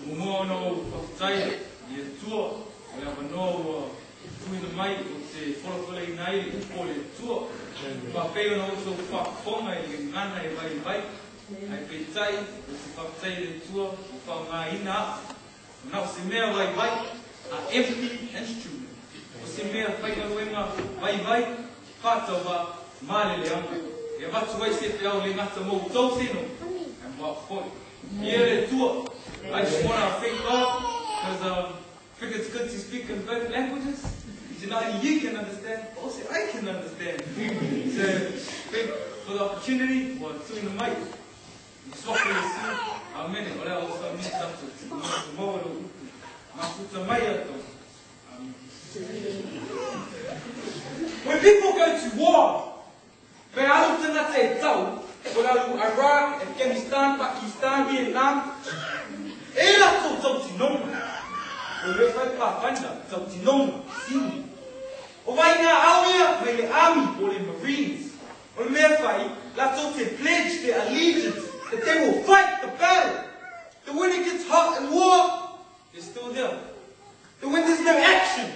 Umono Fai, Yetua, we have no in the mic of the Follow Night, Pole Tour, Papay also Fonga, Nana, I pay time, the Papay tour, Famaina, now Simea, every instrument. Simea, Paika, by part of Maliam, you have to waste it only not the most Tosino, and what for? Here, tour. I just want to think up because I think it's good to speak in both languages. You know, you can understand, also I can understand. So, thank for the opportunity for doing the mic. Swap for a minute, but I also need something tomorrow. When people go to war, they often not say Iraq, Afghanistan, Pakistan, Vietnam. Ela Tautinong. We fight Panda, Tautinong, Sini. Ovaina Alia, by the army or the Marines. Or Merfai, Latote pledge their allegiance that they will fight the battle. That when it gets hot in war, they're still there. That when there's no action,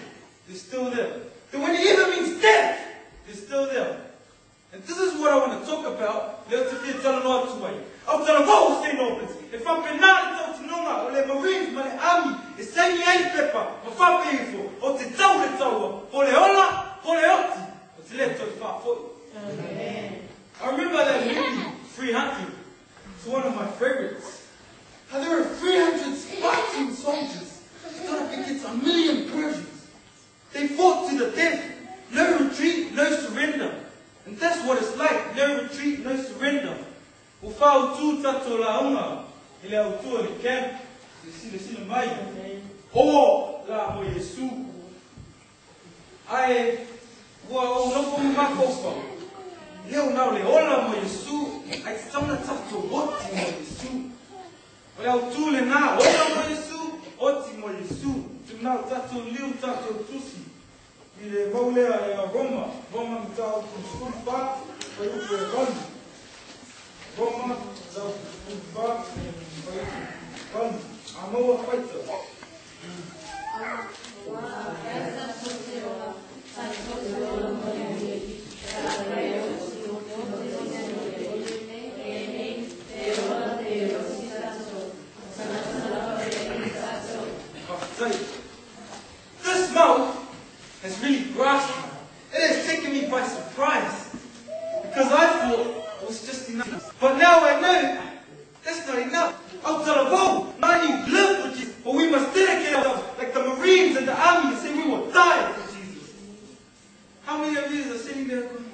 they're still there. That when it even means death, they're still there. And this is what I want to talk about. Let's see if you're telling to way. I'm telling you, stay no place. If I'm not to know, or the Marines, my army, it's saying I pepper, or far painful, or to tell the tower, for the hola, for the oti, or to let us far for you. I remember that movie, 300. It's one of my favorites. How there were 300 Spartan soldiers. I think it's 1 million Persians. They fought to the death. No retreat, no surrender. And that's what it's like. No retreat, no surrender. Ufau tu tato la unga. Ele autua le camp. Le sina mai. O la mo Yesu. Ai wa no como makofa. Leo nau le ola mo Yesu. Ai tsauna tato oti mo Yesu. Ole autu le na ola mo Yesu. Oti mo Yesu. Tunau tato liu tato tusi. Il est volé à Roma. Roma nous a school back. For you to run. Roma nous a school back. For you to run. I'm over fighter. This mouth has really grasped me. It has taken me by surprise. Because I thought it was just enough. But now I know that's not enough. I'll tell a whoa, now you live for Jesus. But we must dedicate ourselves like the Marines and the army and say we will die for Jesus. How many of you are sitting there going,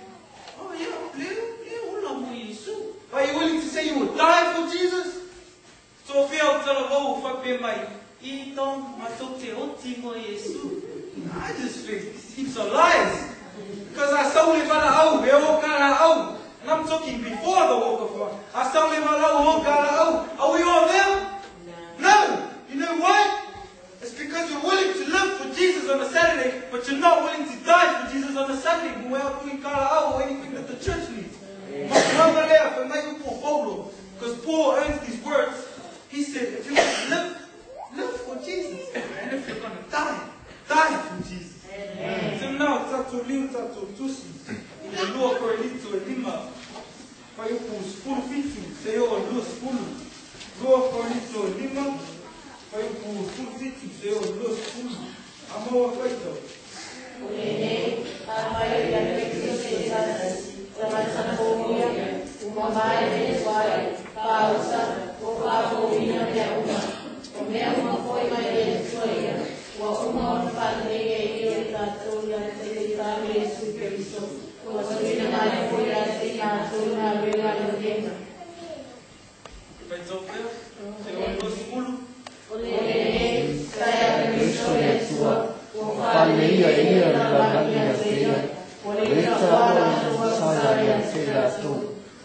oh yeah, are you willing to say you will die for Jesus? So if I'll tell a whoa, fuck me, my I just think heaps of lies. Because I saw him and I'm talking before the walk of life. I saw him Are we all there? No. You know why? It's because you're willing to live for Jesus on a Saturday, but you're not willing to die for Jesus on a Sunday. Or anything that the church needs. Because Paul earns these words. He said, if you want to live for Jesus. And if you're going to die for Jesus. So now, tato liu, tato tusi. E lua corelito e lima. Pai o full fitu, se eu luz full. Lua corelito e lima. Pai o full fitu, se eu luz full. Amor feito. Olhei, a maioria da pessoa trabalhando com uma mais vai, pausa, o papo vinha de uma. O mesmo foi mais escolha. O uma família e a toda a igreja Cristo. O seguinte mais foi assim a toda vela do tempo. Senhor, nos pulo. Olhei, sai a Cristo sua. O família e a família. Olhei para a sala e a selato.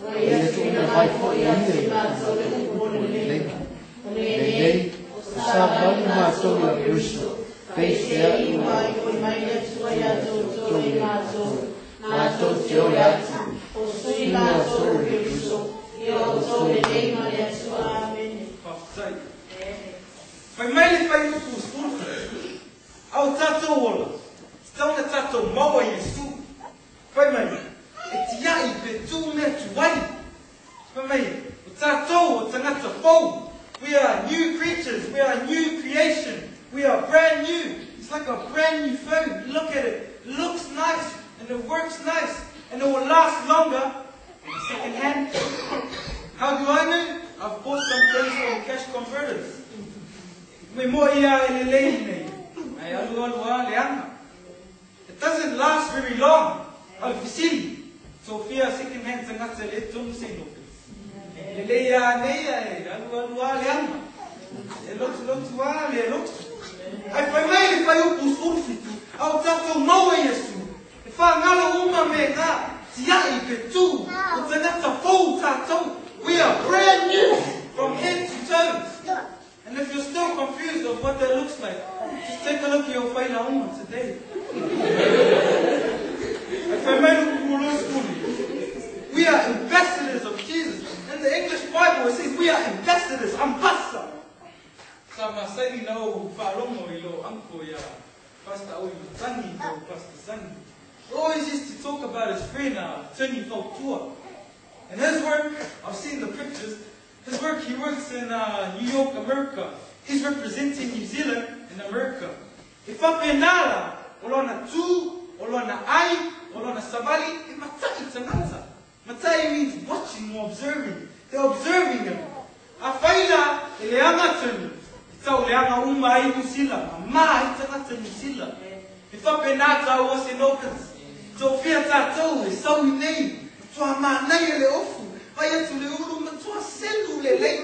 Olhei tudo mais foi assim a olhei, sabe mais sobre a Cristo. Fez a imagem foi mais sua e a sobre mas o seu lado. O sui mais sobre Cristo. E o sobre a sua ele fai o school. Au tato ola. Stau na tato maua Yesu. Fai mai. E tia I pe tu me tu wai. Fai mai. O tato o tangata fau. We are new creatures. We are new creation. We are brand new. It's like a brand new phone. Look at it. It looks nice and it works nice and it will last longer than a second hand. How do I know? I've bought some things from cash converters. It doesn't last very long. Sophia second hand sangat it looks. Ai fai mai fai o pusulfitu, au tato maua Yesu. E fa ngalo uma me nga, tia I pe tu, o tangata fau tato. We are brand new from head to toe. And if you're still confused of what that looks like, just take a look at your faila uma today. Ai fai mai we are ambassadors of Jesus. In the English Bible it says we are ambassadors, ambassa. Sama sani no farongo ilo anko ya Pastor Oyo Zani or Pastor Zani. He always used to talk about his friend Tony Fautua. And his work, I've seen the pictures, his work, he works in New York, America. He's representing New Zealand in America. If I penala, olona tu, olona ai, olona savali, it matai tanata. Matai means watching or observing. They're observing him. Afaila, eleanga tunu. Tau leanga uma ai musila, ma itanata musila. If I penata was in opens, so fear tato is so name. Tua manai le ofu, vai tu le uru ma tua selu le lei.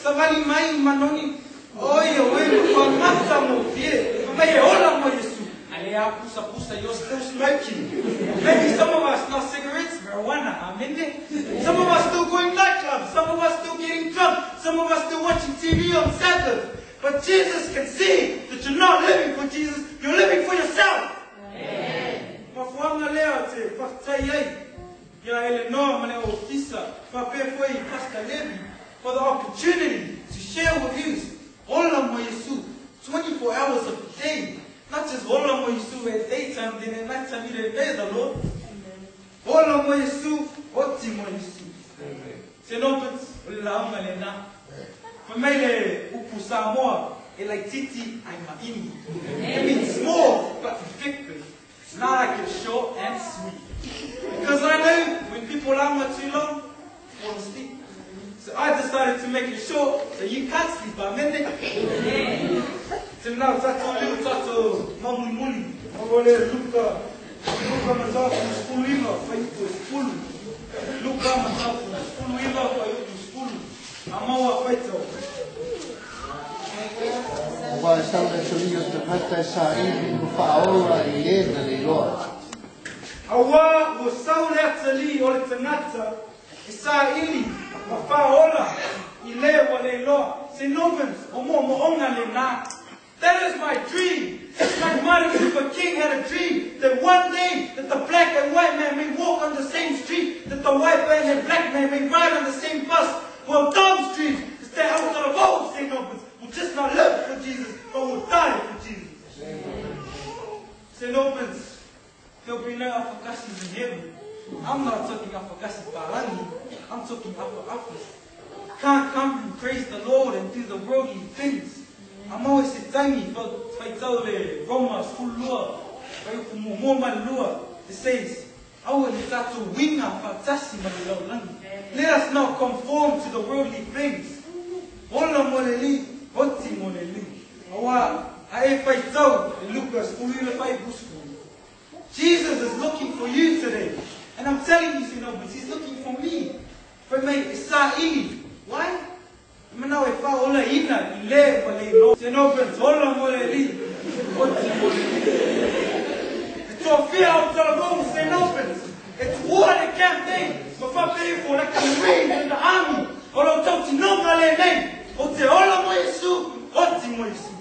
Savali mai manoni. Oi, tua mata mo fie. Mai ola mo Yesu. Ale pusa, you're still smoking. Maybe some of us not cigarettes, marijuana, amen. Some of us still going nightclubs, some of us still getting drunk, some of us still watching TV on Sabbath. But Jesus can see that you're not living for Jesus, you're living for yourself. Amen. For the opportunity to share with you all of my Yesu, 24 hours of the day. Not just all of my Yesu at daytime, then at nighttime you didn't pay the Lord. All of my Yesu, what my Yesu. Senopets, ulama lena. For me, upu Samoa, elaititi aimaini. It means small but effective. Now I can short and sweet. Because I know when people lama too long, they fall asleep. So I decided to make it short so you can't sleep by midnight. So now tato mamuli, agora Luca mazafu skulu ila faitu skulu. Luca mazafu skulu ila faitu skulu. Amawa faitu. Agora estamos aqui outra parte sair do faola e ele de Lord. Awa o saule atali o tangata isa ili faola ile wale lo sinovens omo onga le na. That is my dream. Like Martin Luther King had a dream that one day that the black and white man may walk on the same street, that the white man and black man may ride on the same bus. Well, Tom's dream is that out of all St. Albans will just not live for Jesus, but will die for Jesus. St. Albans, there'll be no Afakasis in heaven. I'm not talking Afakasis Barani. I'm talking Afakasis. Can't come and praise the Lord and do the worldly things. I'm always saying, Roma full lua, it says, let us not conform to the worldly things. Jesus is looking for you today. And I'm telling you, he's looking for me. For me, why? Manawe fa ola ina ile wale lo senopens ola moreli oti moreli. To fear of the Lord senopens. It's war campaign. So fa pay for like the wings in the army. Ola toti no male name. Ote ola mo Yesu oti mo Yesu.